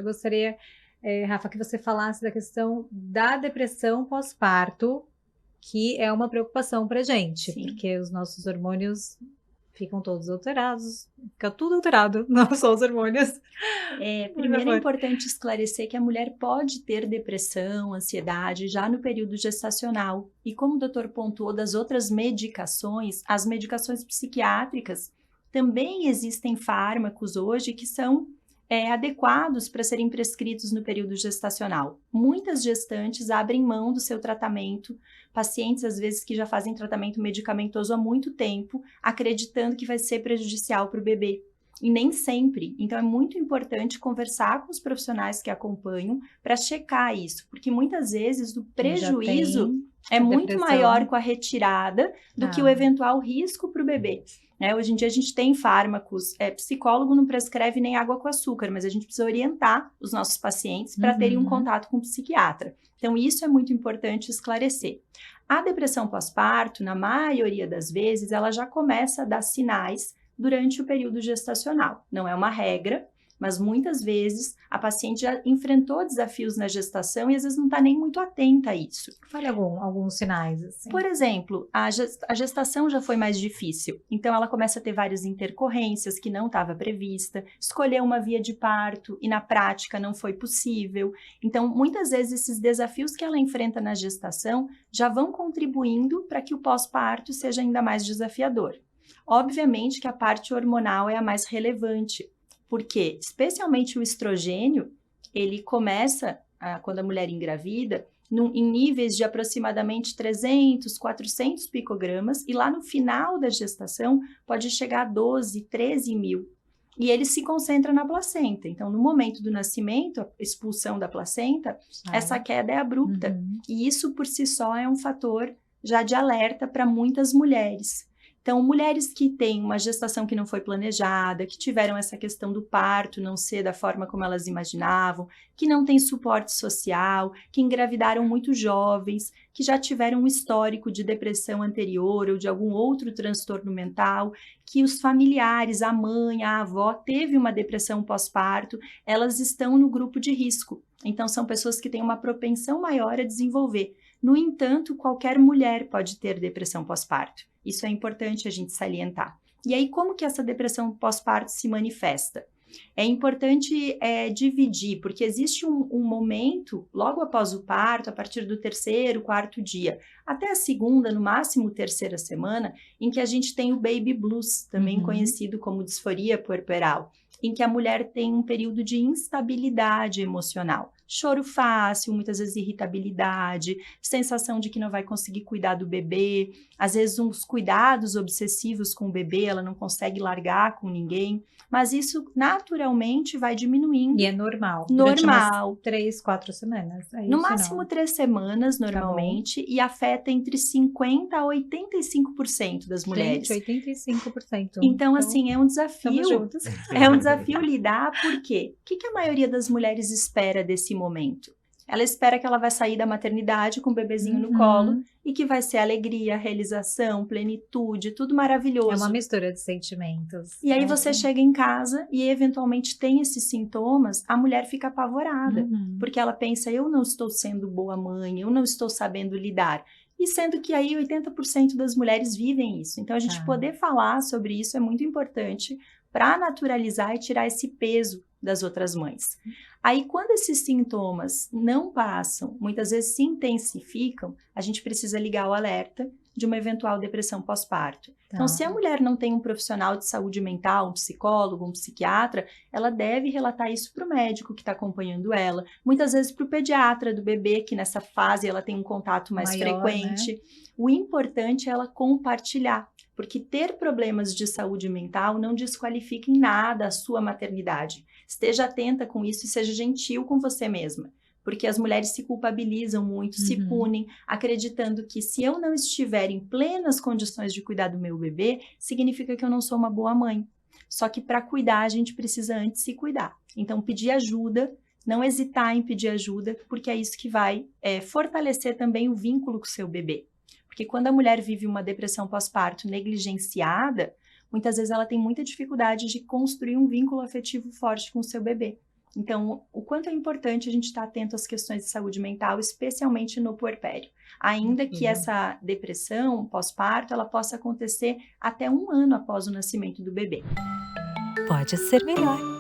eu gostaria, Rafa, que você falasse da questão da depressão pós-parto, que é uma preocupação para gente, Sim. porque os nossos hormônios ficam todos alterados, fica tudo alterado, não só os hormônios. Por Primeiro é favor. importante esclarecer que a mulher pode ter depressão, ansiedade já no período gestacional. E como o doutor pontuou das outras medicações, as medicações psiquiátricas também existem fármacos hoje que são adequados para serem prescritos no período gestacional. Muitas gestantes abrem mão do seu tratamento, pacientes às vezes que já fazem tratamento medicamentoso há muito tempo, acreditando que vai ser prejudicial para o bebê. E nem sempre. Então, é muito importante conversar com os profissionais que acompanham para checar isso, porque muitas vezes o Quem já prejuízo tem é a muito maior depressão. com a retirada do que o eventual risco para o bebê. Hoje em dia a gente tem fármacos, psicólogo não prescreve nem água com açúcar, mas a gente precisa orientar os nossos pacientes para terem um contato com o psiquiatra. Então, isso é muito importante esclarecer. A depressão pós-parto, na maioria das vezes, ela já começa a dar sinais durante o período gestacional. Não é uma regra, mas muitas vezes a paciente já enfrentou desafios na gestação e às vezes não está nem muito atenta a isso. Fale alguns sinais, assim. Por exemplo, a gestação já foi mais difícil, então ela começa a ter várias intercorrências que não estava prevista, escolher uma via de parto e na prática não foi possível. Então, muitas vezes esses desafios que ela enfrenta na gestação já vão contribuindo para que o pós-parto seja ainda mais desafiador. Obviamente que a parte hormonal é a mais relevante, porque especialmente o estrogênio, ele começa, quando a mulher engravida, em níveis de aproximadamente 300, 400 picogramas, e lá no final da gestação pode chegar a 12, 13 mil. E ele se concentra na placenta. Então, no momento do nascimento, a expulsão da placenta, essa queda é abrupta. E isso, por si só, é um fator já de alerta para muitas mulheres. Então, mulheres que têm uma gestação que não foi planejada, que tiveram essa questão do parto não ser da forma como elas imaginavam, que não têm suporte social, que engravidaram muito jovens, que já tiveram um histórico de depressão anterior ou de algum outro transtorno mental, que os familiares, a mãe, a avó, teve uma depressão pós-parto, elas estão no grupo de risco. Então, são pessoas que têm uma propensão maior a desenvolver. No entanto, qualquer mulher pode ter depressão pós-parto. Isso é importante a gente salientar. E aí, como que essa depressão pós-parto se manifesta? É importante dividir, porque existe um momento, logo após o parto, a partir do terceiro, quarto dia, até a segunda, no máximo terceira semana, em que a gente tem o baby blues, também conhecido como disforia puerperal, em que a mulher tem um período de instabilidade emocional. Choro fácil, muitas vezes irritabilidade, sensação de que não vai conseguir cuidar do bebê, às vezes uns cuidados obsessivos com o bebê, ela não consegue largar com ninguém, mas isso naturalmente vai diminuindo. E é normal. Normal. 3, 4 semanas. É No isso, máximo não? 3 semanas, normalmente, e afeta entre 50% a 85% das mulheres. Gente, 85%. Então, assim, é um desafio. Estamos juntos. É um desafio lidar, por quê? O que a maioria das mulheres espera desse momento? Ela espera que ela vai sair da maternidade com o bebezinho no colo e que vai ser alegria, realização, plenitude, tudo maravilhoso. É uma mistura de sentimentos. E aí você chega em casa e eventualmente tem esses sintomas, a mulher fica apavorada, porque ela pensa, eu não estou sendo boa mãe, eu não estou sabendo lidar. E sendo que aí 80% das mulheres vivem isso. Então, a gente poder falar sobre isso é muito importante para naturalizar e tirar esse peso das outras mães. Aí, quando esses sintomas não passam, muitas vezes se intensificam, a gente precisa ligar o alerta de uma eventual depressão pós-parto. Então, se a mulher não tem um profissional de saúde mental, um psicólogo, um psiquiatra, ela deve relatar isso para o médico que está acompanhando ela, muitas vezes para o pediatra do bebê, que nessa fase ela tem um contato mais frequente. Né? O importante é ela compartilhar, porque ter problemas de saúde mental não desqualifica em nada a sua maternidade. Esteja atenta com isso e seja gentil com você mesma. Porque as mulheres se culpabilizam muito, se punem, acreditando que se eu não estiver em plenas condições de cuidar do meu bebê, significa que eu não sou uma boa mãe. Só que para cuidar, a gente precisa antes se cuidar. Então, pedir ajuda, não hesitar em pedir ajuda, porque é isso que vai fortalecer também o vínculo com o seu bebê. Porque quando a mulher vive uma depressão pós-parto negligenciada, muitas vezes ela tem muita dificuldade de construir um vínculo afetivo forte com o seu bebê. Então, o quanto é importante a gente estar atento às questões de saúde mental, especialmente no puerpério. Ainda que Ok. essa depressão pós-parto, ela possa acontecer até 1 ano após o nascimento do bebê. Pode ser melhor.